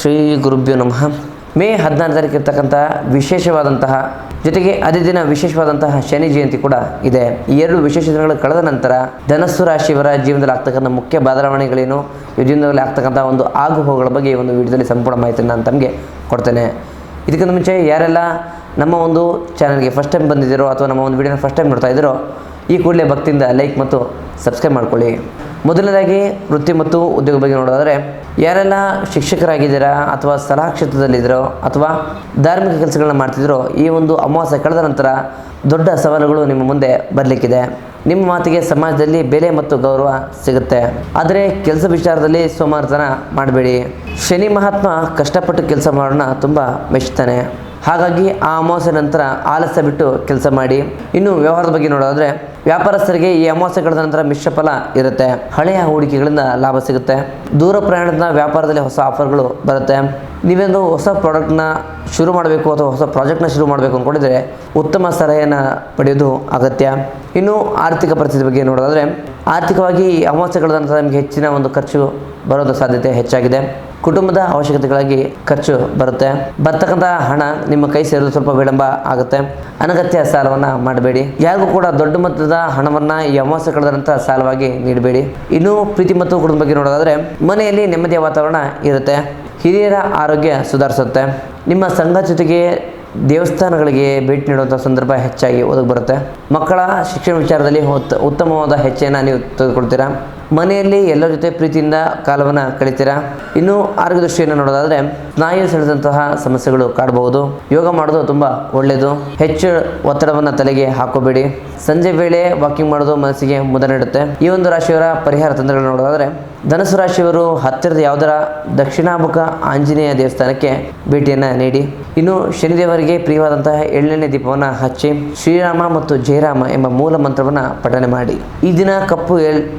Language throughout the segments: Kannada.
ಶ್ರೀ ಗುರುಭ್ಯೋ ನಮಃ. ಮೇ 14 ತಾರೀಕು ಇರ್ತಕ್ಕಂಥ ವಿಶೇಷವಾದಂತಹ ಜೊತೆಗೆ ಅದೇ ದಿನ ವಿಶೇಷವಾದಂತಹ ಶನಿ ಜಯಂತಿ ಕೂಡ ಇದೆ. ಈ ಎರಡು ವಿಶೇಷ ದಿನಗಳು ಕಳೆದ ನಂತರ ಧನಸ್ಸು ರಾಶಿಯವರ ಜೀವನದಲ್ಲಿ ಆಗ್ತಕ್ಕಂಥ ಮುಖ್ಯ ಬದಲಾವಣೆಗಳೇನು, ಈ ಜೀವನದಲ್ಲಿ ಆಗ್ತಕ್ಕಂಥ ಒಂದು ಆಗು ಹೋಗುಗಳ ಬಗ್ಗೆ ಈ ಒಂದು ವಿಡಿಯೋದಲ್ಲಿ ಸಂಪೂರ್ಣ ಮಾಹಿತಿಯನ್ನು ನಾನು ತಮಗೆ ಕೊಡ್ತೇನೆ. ಇದಕ್ಕಿಂತ ಮುಂಚೆ ಯಾರೆಲ್ಲ ನಮ್ಮ ಒಂದು ಚಾನಲ್ಗೆ ಫಸ್ಟ್ ಟೈಮ್ ಬಂದಿದ್ದೀರೋ ಅಥವಾ ನಮ್ಮ ಒಂದು ವಿಡಿಯೋನ ಫಸ್ಟ್ ಟೈಮ್ ನೋಡ್ತಾ ಇದ್ದೀರೋ ಈ ಕೂಡಲೇ ಭಕ್ತಿಯಿಂದ ಲೈಕ್ ಮತ್ತು ಸಬ್ಸ್ಕ್ರೈಬ್ ಮಾಡ್ಕೊಳ್ಳಿ. ಮೊದಲನೇದಾಗಿ ವೃತ್ತಿ ಮತ್ತು ಉದ್ಯೋಗ ಬಗ್ಗೆ ನೋಡೋದಾದರೆ, ಯಾರೆಲ್ಲ ಶಿಕ್ಷಕರಾಗಿದ್ದೀರಾ ಅಥವಾ ಸಲಹಾ ಕ್ಷೇತ್ರದಲ್ಲಿದ್ದೀರೋ ಅಥವಾ ಧಾರ್ಮಿಕ ಕೆಲಸಗಳನ್ನ ಮಾಡ್ತಿದ್ದೀರೋ, ಈ ಒಂದು ಅಮಾವಾಸ್ಯೆ ಕಳೆದ ನಂತರ ದೊಡ್ಡ ಸವಾಲುಗಳು ನಿಮ್ಮ ಮುಂದೆ ಬರಲಿಕ್ಕಿದೆ. ನಿಮ್ಮ ಮಾತಿಗೆ ಸಮಾಜದಲ್ಲಿ ಬೆಲೆ ಮತ್ತು ಗೌರವ ಸಿಗುತ್ತೆ. ಆದರೆ ಕೆಲಸ ವಿಚಾರದಲ್ಲಿ ಸೋಮಾರಿತನ ಮಾಡಬೇಡಿ. ಶನಿ ಮಹಾತ್ಮ ಕಷ್ಟಪಟ್ಟು ಕೆಲಸ ಮಾಡೋಣ ತುಂಬ ಮೆಚ್ಚುತ್ತಾನೆ. ಹಾಗಾಗಿ ಆ ಅಮಾವಾಸ್ಯೆ ನಂತರ ಆಲಸ್ಯ ಬಿಟ್ಟು ಕೆಲಸ ಮಾಡಿ. ಇನ್ನು ವ್ಯವಹಾರದ ಬಗ್ಗೆ ನೋಡೋದಾದರೆ, ವ್ಯಾಪಾರಸ್ಥರಿಗೆ ಈ ಅಮಾವಾಸ್ಯೆ ಕಳೆದ ನಂತರ ಮಿಶ್ರ ಫಲ ಇರುತ್ತೆ. ಹಳೆಯ ಹೂಡಿಕೆಗಳಿಂದ ಲಾಭ ಸಿಗುತ್ತೆ. ದೂರ ಪ್ರಯಾಣದ ವ್ಯಾಪಾರದಲ್ಲಿ ಹೊಸ ಆಫರ್ಗಳು ಬರುತ್ತೆ. ನೀವೊಂದು ಹೊಸ ಪ್ರಾಡಕ್ಟ್ನ ಶುರು ಮಾಡಬೇಕು ಅಥವಾ ಹೊಸ ಪ್ರಾಜೆಕ್ಟ್ನ ಶುರು ಮಾಡಬೇಕು ಅಂದ್ಕೊಂಡಿದ್ರೆ ಉತ್ತಮ ಸಲಹೆಯನ್ನು ಪಡೆಯೋದು ಅಗತ್ಯ. ಇನ್ನು ಆರ್ಥಿಕ ಪರಿಸ್ಥಿತಿ ಬಗ್ಗೆ ನೋಡೋದಾದರೆ, ಆರ್ಥಿಕವಾಗಿ ಈ ಅಮಾವಾಸ್ಯೆ ಕಳೆದ ನಂತರ ನಿಮಗೆ ಹೆಚ್ಚಿನ ಒಂದು ಖರ್ಚು ಬರೋದು ಸಾಧ್ಯತೆ ಹೆಚ್ಚಾಗಿದೆ. ಕುಟುಂಬದ ಅವಶ್ಯಕತೆಗಳಾಗಿ ಖರ್ಚು ಬರುತ್ತೆ. ಬರ್ತಕ್ಕಂಥ ಹಣ ನಿಮ್ಮ ಕೈ ಸೇರೋದು ಸ್ವಲ್ಪ ವಿಳಂಬ ಆಗುತ್ತೆ. ಅನಗತ್ಯ ಸಾಲವನ್ನು ಮಾಡಬೇಡಿ. ಯಾರಿಗೂ ಕೂಡ ದೊಡ್ಡ ಮೊತ್ತದ ಹಣವನ್ನು ಈ ಅಮಾವಾಸ್ಯೆ ಕಳೆದ ನಂತರ ಸಾಲವಾಗಿ ನೀಡಬೇಡಿ. ಇನ್ನು ಪ್ರೀತಿ ಮತ್ತು ಕುಟುಂಬ ಬಗ್ಗೆ ನೋಡೋದಾದರೆ, ಮನೆಯಲ್ಲಿ ನೆಮ್ಮದಿಯ ವಾತಾವರಣ ಇರುತ್ತೆ. ಹಿರಿಯರ ಆರೋಗ್ಯ ಸುಧಾರಿಸುತ್ತೆ. ನಿಮ್ಮ ಸಂಘ ಜೊತೆಗೆ ದೇವಸ್ಥಾನಗಳಿಗೆ ಭೇಟಿ ನೀಡುವಂಥ ಸಂದರ್ಭ ಹೆಚ್ಚಾಗಿ ಒದಗಿ ಬರುತ್ತೆ. ಮಕ್ಕಳ ಶಿಕ್ಷಣ ವಿಚಾರದಲ್ಲಿ ಉತ್ತಮವಾದ ಹೆಜ್ಜೆಯನ್ನು ನೀವು ತೆಗೆದುಕೊಳ್ತೀರಾ. ಮನೆಯಲ್ಲಿ ಎಲ್ಲರ ಜೊತೆ ಪ್ರೀತಿಯಿಂದ ಕಾಲವನ್ನು ಕಳೀತೀರಾ. ಇನ್ನು ಆರೋಗ್ಯ ದೃಷ್ಟಿಯನ್ನು ನೋಡೋದಾದರೆ, ಸ್ನಾಯು ಸೆಳೆದಂತಹ ಸಮಸ್ಯೆಗಳು ಕಾಡಬಹುದು. ಯೋಗ ಮಾಡೋದು ತುಂಬ ಒಳ್ಳೆಯದು. ಹೆಚ್ಚು ಒತ್ತಡವನ್ನು ತಲೆಗೆ ಹಾಕೋಬೇಡಿ. ಸಂಜೆ ವೇಳೆ ವಾಕಿಂಗ್ ಮಾಡೋದು ಮನಸ್ಸಿಗೆ ಮುದ ನೀಡುತ್ತೆ. ಈ ಒಂದು ರಾಶಿಯವರ ಪರಿಹಾರ ತಂತ್ರಗಳನ್ನು ನೋಡೋದಾದರೆ, ಧನುಸು ರಾಶಿಯವರು ಹತ್ತಿರದ ಯಾವುದರ ದಕ್ಷಿಣಾಮುಖ ಆಂಜನೇಯ ದೇವಸ್ಥಾನಕ್ಕೆ ಭೇಟಿಯನ್ನು ನೀಡಿ. ಇನ್ನು ಶನಿದೇವರಿಗೆ ಪ್ರಿಯವಾದಂತಹ ಎಳ್ಳೆಣ್ಣೆ ದೀಪವನ್ನು ಹಚ್ಚಿ ಶ್ರೀರಾಮ ಮತ್ತು ಜಯರಾಮ ಎಂಬ ಮೂಲ ಮಂತ್ರವನ್ನು ಪಠನೆ ಮಾಡಿ. ಈ ದಿನ ಕಪ್ಪು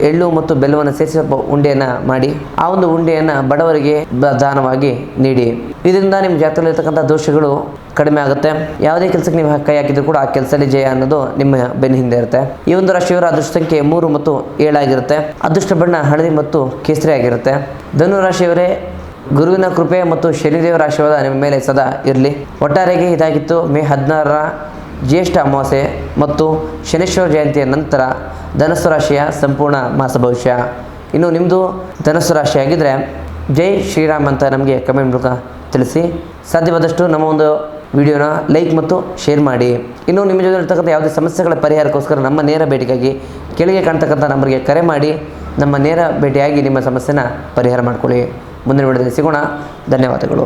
ಎಳ್ಳು ಮತ್ತು ಬೆಲ್ಲವನ್ನು ಸೇರಿಸಿ ಸ್ವಲ್ಪ ಉಂಡೆಯನ್ನು ಮಾಡಿ ಆ ಒಂದು ಉಂಡೆಯನ್ನು ಬಡವರಿಗೆ ದಾನವಾಗಿ ನೀಡಿ. ಇದರಿಂದ ನಿಮ್ಮ ಜಾತಕದಲ್ಲಿರ್ತಕ್ಕಂಥ ದೋಷಗಳು ಕಡಿಮೆ ಆಗುತ್ತೆ. ಯಾವುದೇ ಕೆಲಸಕ್ಕೆ ನೀವು ಕೈ ಹಾಕಿದ್ರು ಕೂಡ ಆ ಕೆಲಸದಲ್ಲಿ ಜಯ ಅನ್ನೋದು ನಿಮ್ಮ ಬೆನ್ನ ಹಿಂದೆ ಇರುತ್ತೆ. ಈ ಒಂದು ರಾಶಿಯವರ ಅದೃಷ್ಟ ಸಂಖ್ಯೆ 3 ಮತ್ತು 7 ಆಗಿರುತ್ತೆ. ಅದೃಷ್ಟ ಬಣ್ಣ ಹಳದಿ ಮತ್ತು ಕೇಸರಿ ಆಗಿರುತ್ತೆ. ಧನು ರಾಶಿಯವರೇ, ಗುರುವಿನ ಕೃಪೆ ಮತ್ತು ಶನಿದೇವರ ಆಶೀರ್ವಾದ ನಿಮ್ಮ ಮೇಲೆ ಸದಾ ಇರಲಿ. ಒಟ್ಟಾರೆಗೆ ಇದಾಗಿತ್ತು ಮೇ 16ರ ಜ್ಯೇಷ್ಠ ಅಮಾವಾಸ್ಯೆ ಮತ್ತು ಶನೇಶ್ವರ ಜಯಂತಿಯ ನಂತರ ಧನಸ್ಸು ರಾಶಿಯ ಸಂಪೂರ್ಣ ಮಾಸ ಭವಿಷ್ಯ. ಇನ್ನು ನಿಮ್ಮದು ಧನಸ್ಸು ರಾಶಿ ಆಗಿದ್ದರೆ ಜೈ ಶ್ರೀರಾಮ್ ಅಂತ ನಮಗೆ ಕಮೆಂಟ್ ಮೂಲಕ ತಿಳಿಸಿ. ಸಾಧ್ಯವಾದಷ್ಟು ನಮ್ಮ ಒಂದು ವಿಡಿಯೋನ ಲೈಕ್ ಮತ್ತು ಶೇರ್ ಮಾಡಿ. ಇನ್ನು ನಿಮ್ಮ ಜೊತೆ ಇರ್ತಕ್ಕಂಥ ಯಾವುದೇ ಸಮಸ್ಯೆಗಳ ಪರಿಹಾರಕ್ಕೋಸ್ಕರ ನಮ್ಮ ನೇರ ಭೇಟಿಗಾಗಿ ಕೆಳಗೆ ಕಾಣ್ತಕ್ಕಂಥ ನಂಬರ್ಗೆ ಕರೆ ಮಾಡಿ ನಮ್ಮ ನೇರ ಭೇಟಿಯಾಗಿ ನಿಮ್ಮ ಸಮಸ್ಯೆನ ಪರಿಹಾರ ಮಾಡಿಕೊಳ್ಳಿ. ಮುಂದಿನ ವಿಡಿಯೋದಲ್ಲಿ ಸಿಗೋಣ. ಧನ್ಯವಾದಗಳು.